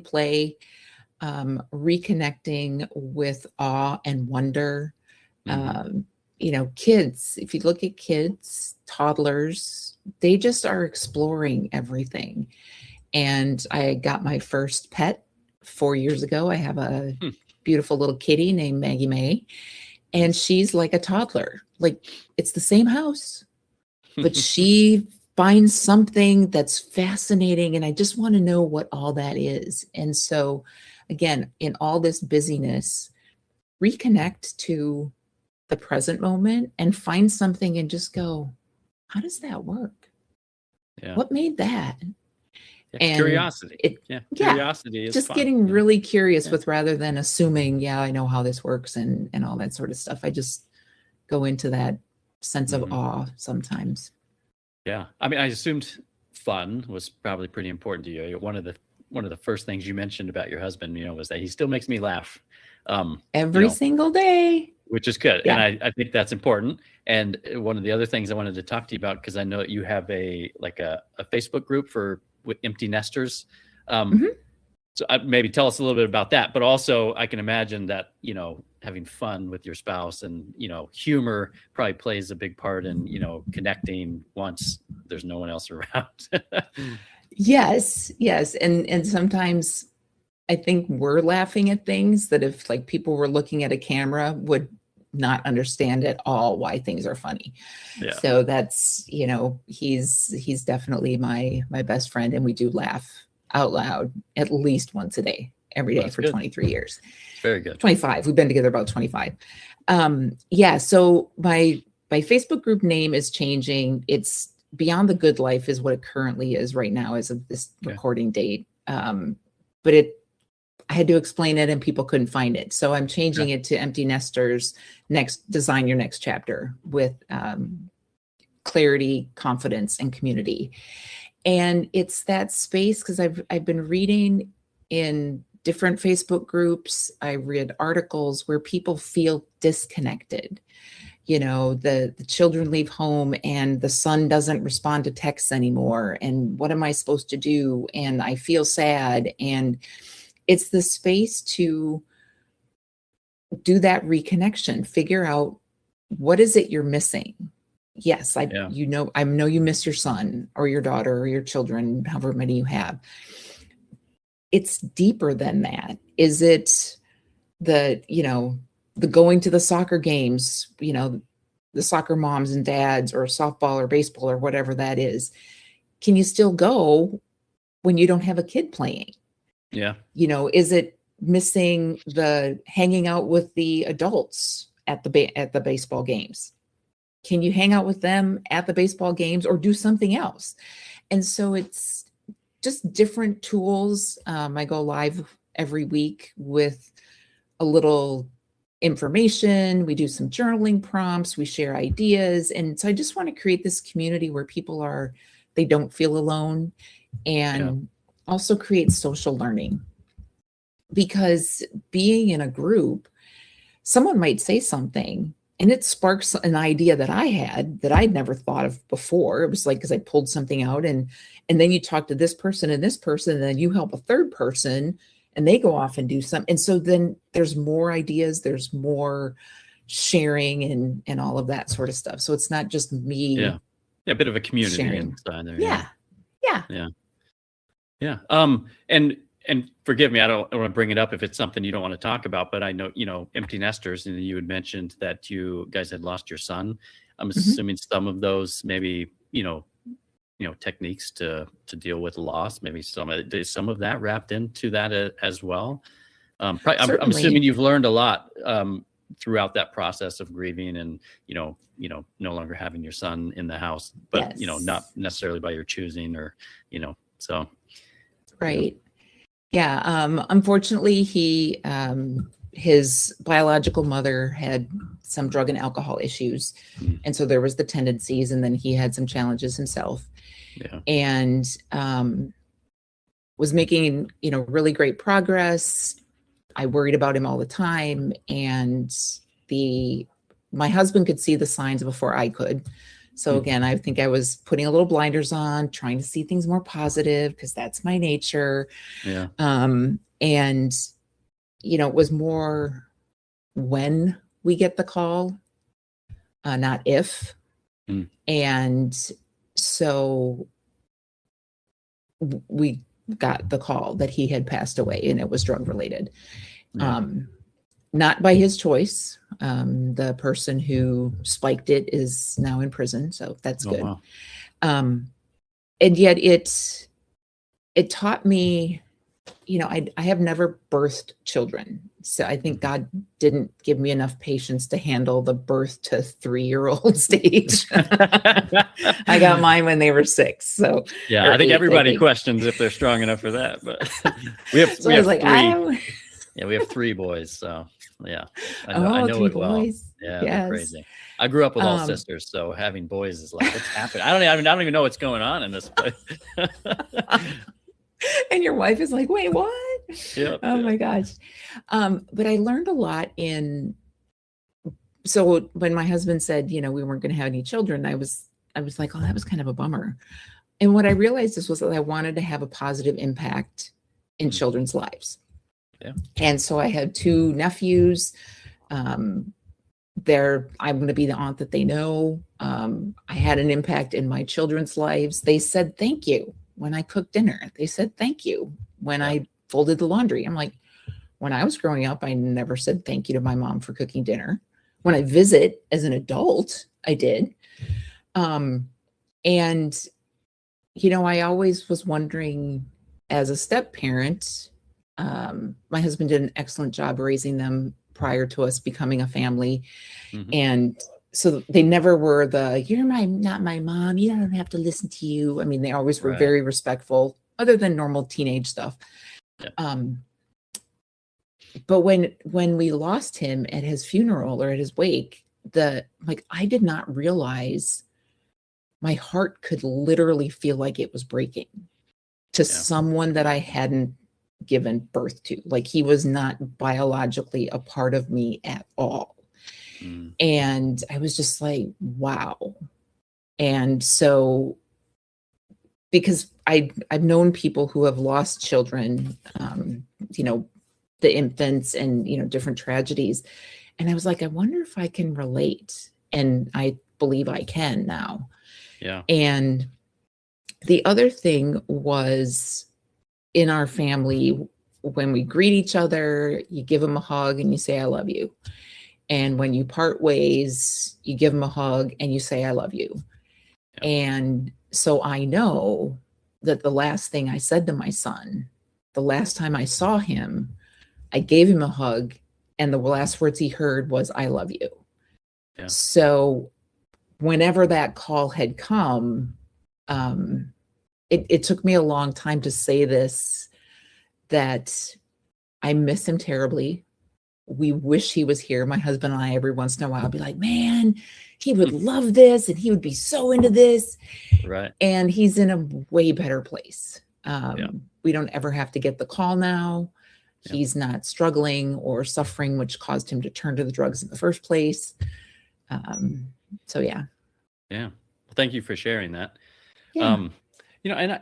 play reconnecting with awe and wonder. Kids, if you look at kids, toddlers, they just are exploring everything. And I got my first pet 4 years ago. I have a beautiful little kitty named Maggie May, and she's like a toddler. Like, it's the same house, but she finds something that's fascinating, and I just want to know what all that is. And so, again, in all this busyness, reconnect to the present moment and find something and just go, how does that work? Yeah. What made that? And curiosity. Curiosity is just fun. Getting really curious with, rather than assuming, I know how this works and all that sort of stuff. I just go into that sense of awe sometimes. Yeah. I mean, I assumed fun was probably pretty important to you. One of the first things you mentioned about your husband, was that he still makes me laugh. Every single day. Which is good. Yeah. And I think that's important. And one of the other things I wanted to talk to you about, because I know you have a Facebook group for empty nesters. So maybe tell us a little bit about that, but also I can imagine that, having fun with your spouse and, humor probably plays a big part in, connecting once there's no one else around. Yes. And sometimes I think we're laughing at things that if people were looking at a camera would not understand at all why things are funny. Yeah. So that's, he's definitely my best friend, and we do laugh out loud at least once a day, every day for 23 years. Very good. 25. We've been together about 25. So my Facebook group name is changing. It's Beyond the Good Life is what it currently is right now as of this Okay. recording date. But I had to explain it and people couldn't find it. So I'm changing it to Empty Nesters, Design Your Next Chapter, with clarity, confidence, and community. And it's that space, because I've been reading in different Facebook groups, I read articles where people feel disconnected. You know, the children leave home and the son doesn't respond to texts anymore. And what am I supposed to do? And I feel sad. And it's the space to do that reconnection, figure out what is it you're missing. Yes, I know you miss your son or your daughter or your children, however many you have. It's deeper than that. Is it the going to the soccer games, the soccer moms and dads, or softball or baseball or whatever that is? Can you still go when you don't have a kid playing? Yeah. Is it missing the hanging out with the adults at the baseball games? Can you hang out with them at the baseball games or do something else? And so it's just different tools. I go live every week with a little information. We do some journaling prompts. We share ideas. And so I just want to create this community where they don't feel alone, and also create social learning. Because being in a group, someone might say something and it sparks an idea that I had that I'd never thought of before. It was like, because I pulled something out, and then you talk to this person, and then you help a third person, and they go off and do something. And so then there's more ideas, there's more sharing and all of that sort of stuff. So it's not just me. Yeah. A bit of a community sharing. inside there. Yeah. And forgive me, I don't want to bring it up if it's something you don't want to talk about, but I know, Empty Nesters, and you had mentioned that you guys had lost your son. I'm assuming some of those maybe, techniques to deal with loss, maybe some of that wrapped into that as well. I'm assuming you've learned a lot throughout that process of grieving and, no longer having your son in the house, but, not necessarily by your choosing, or, so. Right. Yeah. Unfortunately, his biological mother had some drug and alcohol issues. And so there was the tendencies, and then he had some challenges himself. Yeah. And was making, really great progress. I worried about him all the time. And my husband could see the signs before I could. So again, I think I was putting a little blinders on, trying to see things more positive, because that's my nature. Yeah. And, it was more when we get the call, not if. And so we got the call that he had passed away, and it was drug related. Yeah. Not by his choice. The person who spiked it is now in prison, so that's good. Wow. And yet it taught me, I have never birthed children. So I think God didn't give me enough patience to handle the birth to 3-year-old stage. I got mine when they were 6. So yeah, I think everybody questions if they're strong enough for that, but we have 3. Yeah, we have 3 boys, so yeah. I know it well. Boys. Yeah, they're crazy. I grew up with all sisters, so having boys is like, what's happening? I don't even know what's going on in this place. And your wife is like, wait, what? Yep, my gosh. But I learned a lot so when my husband said, we weren't going to have any children, I was like, oh, that was kind of a bummer. And what I realized was that I wanted to have a positive impact in children's lives. Yeah. And so I had 2 nephews. I'm going to be the aunt that they know. I had an impact in my children's lives. They said thank you when I cooked dinner. They said thank you when I folded the laundry. I'm like, when I was growing up, I never said thank you to my mom for cooking dinner. When I visit as an adult, I did. And, I always was wondering, as a step parent, my husband did an excellent job raising them prior to us becoming a family. And so they never were you're not my mom, you don't have to listen to you. I mean, they always were Right. very respectful, other than normal teenage stuff. Yeah. But when we lost him at his funeral or at his wake, I did not realize my heart could literally feel like it was breaking to someone that I hadn't given birth to. Like, he was not biologically a part of me at all. And I was just like, wow. And so, because I've known people who have lost children, you know, the infants and, you know, different tragedies. And I was like, I wonder if I can relate. And I believe I can now. Yeah. And the other thing was, in our family, when we greet each other, you give them a hug and you say, I love you. And when you part ways, you give them a hug and you say, I love you. Yeah. And so I know that the last thing I said to my son, the last time I saw him, I gave him a hug, and the last words he heard was, I love you. Yeah. So whenever that call had come, it took me a long time to say this, that I miss him terribly. We wish he was here. My husband and I, every once in a while, be like, man, he would love this and he would be so into this. Right. And he's in a way better place. We don't ever have to get the call now. He's not struggling or suffering, which caused him to turn to the drugs in the first place. So yeah. Yeah. Well, thank you for sharing that. Yeah. You know, and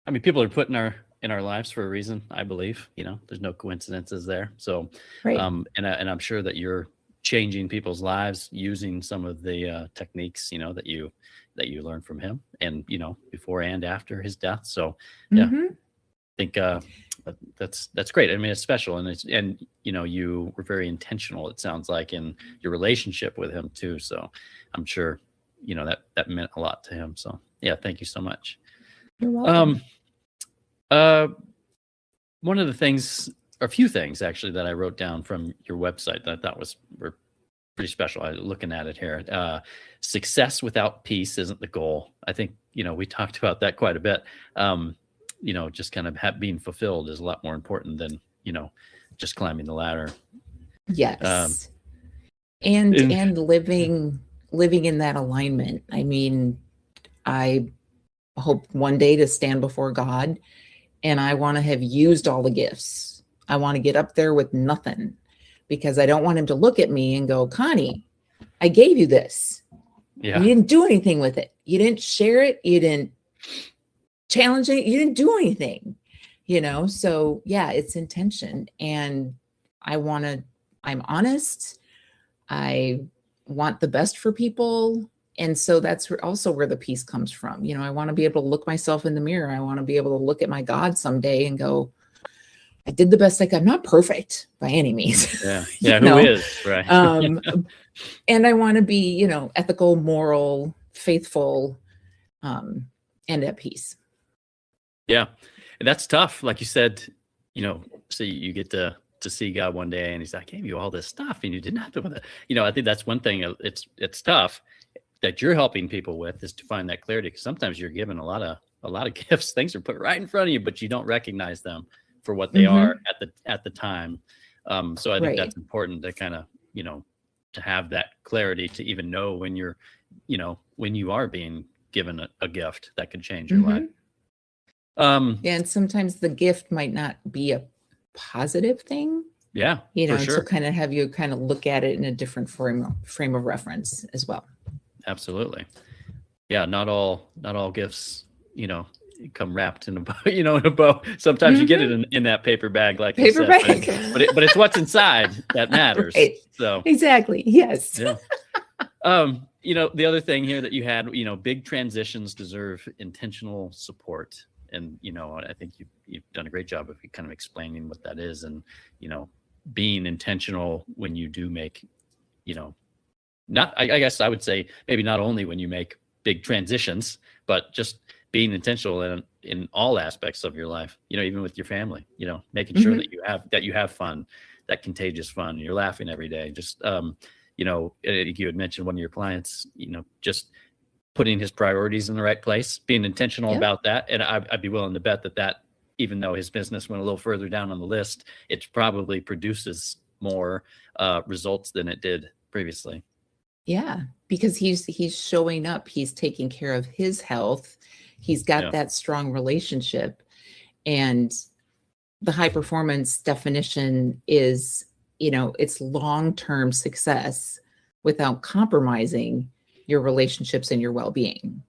I mean, people are put in our lives for a reason, I believe. You know, there's no coincidences there. So, right. And I'm sure that you're changing people's lives using some of the techniques, you know, that you learned from him, and, you know, before and after his death. So, yeah, I think that's great. I mean, it's special, and you know, you were very intentional, it sounds like, in your relationship with him too. So, I'm sure, you know, that meant a lot to him. So, yeah, thank you so much. You're welcome. One of the things, or a few things actually, that I wrote down from your website that I thought were pretty special. I was looking at it here. Success without peace isn't the goal. I think, you know, we talked about that quite a bit. You know, just kind of being fulfilled is a lot more important than, you know, just climbing the ladder. Yes. And living in that alignment. I mean, I hope one day to stand before God, and I want to have used all the gifts. I want to get up there with nothing, because I don't want him to look at me and go, Connie, I gave you this. Yeah. You didn't do anything with it. You didn't share it. You didn't challenge it. You didn't do anything, you know? So yeah, it's intention. And I'm honest. I want the best for people. And so that's also where the peace comes from. You know, I want to be able to look myself in the mirror. I want to be able to look at my God someday and go, I did the best I could. I'm not perfect by any means. Yeah. Yeah. Who is? Right. And I want to be, you know, ethical, moral, faithful, and at peace. Yeah. And that's tough. Like you said, you know, so you get to see God one day, and he's like, I gave you all this stuff and you did nothing with it. You know, I think that's one thing. It's tough that you're helping people with, is to find that clarity. Because sometimes you're given a lot of gifts. Things are put right in front of you, but you don't recognize them for what they are at the time. So I think that's important to kind of, you know, to have that clarity, to even know when you're, you know, when you are being given a gift that could change your life. And sometimes the gift might not be a positive thing. Yeah, you know, for sure. to kind of have you kind of look at it in a different frame of reference as well. Absolutely. Yeah, not all gifts, you know, come wrapped in a bow, you know, in a bow. Sometimes you get it in that paper bag, like paper you said, bag. but it's what's inside that matters. Right. So exactly. Yes. Yeah. You know, the other thing here that you had, you know, big transitions deserve intentional support. And, you know, I think you've done a great job of kind of explaining what that is, and, you know, being intentional when you do make, you know, I guess I would say maybe not only when you make big transitions, but just being intentional in all aspects of your life, you know, even with your family, you know, making sure that you have fun, that contagious fun, you're laughing every day. Just, You had mentioned one of your clients, just putting his priorities in the right place, being intentional about that. And I'd be willing to bet that even though his business went a little further down on the list, it probably produces more results than it did previously. Yeah, because he's showing up, he's taking care of his health, he's got that strong relationship. And the high performance definition is, it's long-term success without compromising your relationships and your well-being.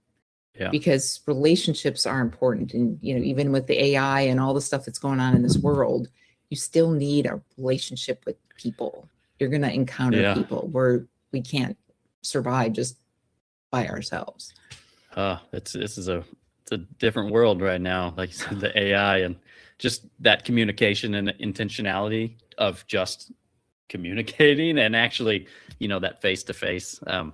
Yeah. Because relationships are important. And, even with the AI and all the stuff that's going on in this world, you still need a relationship with people. You're going to encounter people where we can't survive just by ourselves. This is a different world right now, like the AI and just that communication and intentionality of just communicating and actually, that face-to-face. I'm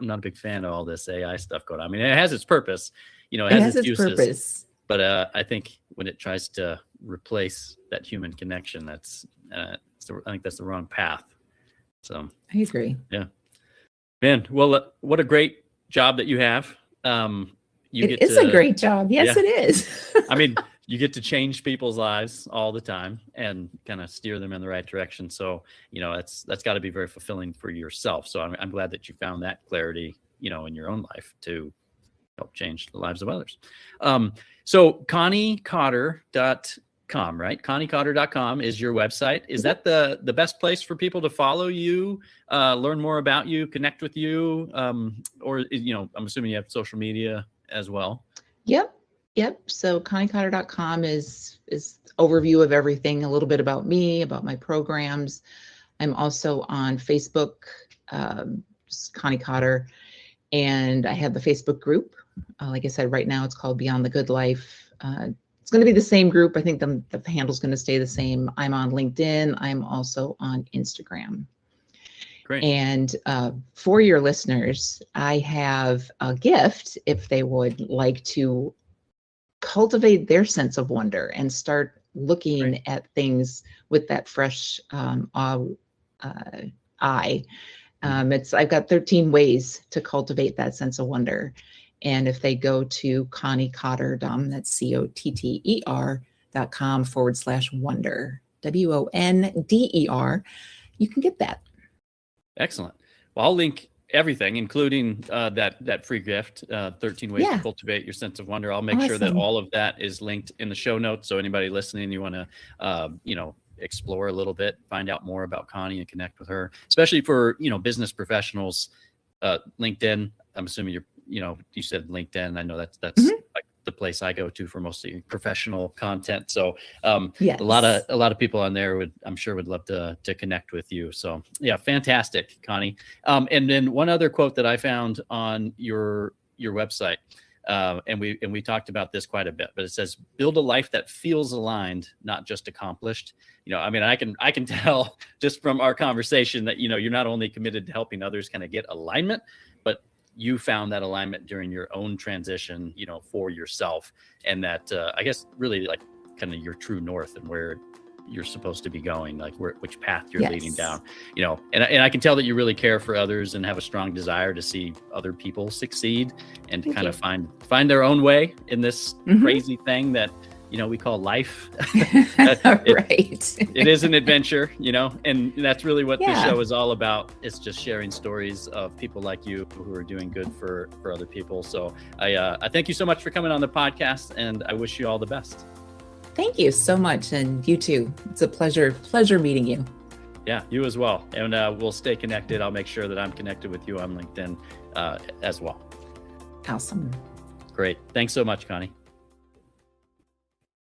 not a big fan of all this AI stuff going on. I mean, it has its purpose, it has its uses, purpose. But I think when it tries to replace that human connection, I think that's the wrong path. So I agree. Yeah, man. Well, what a great job that you have. It is a great job. Yes, it is. I mean, you get to change people's lives all the time and kind of steer them in the right direction. So, that's got to be very fulfilling for yourself. So I'm glad that you found that clarity, in your own life to help change the lives of others. So ConnieCotter.com, right? ConnieCotter.com is your website. Is that the best place for people to follow you, learn more about you, connect with you? Or, I'm assuming you have social media as well. Yep. So ConnieCotter.com is overview of everything, a little bit about me, about my programs. I'm also on Facebook, Connie Cotter, and I have the Facebook group. Like I said, right now it's called Beyond the Good Life. It's going to be the same group. I think the handle's going to stay the same. I'm on LinkedIn. I'm also on Instagram. Great. And for your listeners, I have a gift if they would like to cultivate their sense of wonder and start looking at things with that fresh eye. I've got 13 ways to cultivate that sense of wonder. And if they go to ConnieCotter.com, that's COTTER.com/wonder, WONDER, you can get that. Excellent. Well, I'll link everything, including that free gift, 13 ways to cultivate your sense of wonder. I'll make sure that all of that is linked in the show notes. So anybody listening, you want to, explore a little bit, find out more about Connie and connect with her, especially for, business professionals. LinkedIn, I'm assuming you said LinkedIn. I know that's like the place I go to for mostly professional content. So yes. a lot of people on there I'm sure would love to connect with you. So yeah, fantastic, Connie. And then one other quote that I found on your website, and we talked about this quite a bit, but it says, build a life that feels aligned, not just accomplished. I mean, I can tell just from our conversation that, you're not only committed to helping others kind of get alignment, but you found that alignment during your own transition, for yourself. And that, I guess, really like kind of your true north and where you're supposed to be going, like which path you're leading down, and I can tell that you really care for others and have a strong desire to see other people succeed and to kind of find their own way in this crazy thing that, we call life. It is an adventure, and that's really what this show is all about. It's just sharing stories of people like you who are doing good for other people. So I thank you so much for coming on the podcast, and I wish you all the best. Thank you so much. And you too. It's a pleasure meeting you. Yeah, you as well. And we'll stay connected. I'll make sure that I'm connected with you on LinkedIn as well. Awesome. Great. Thanks so much, Connie.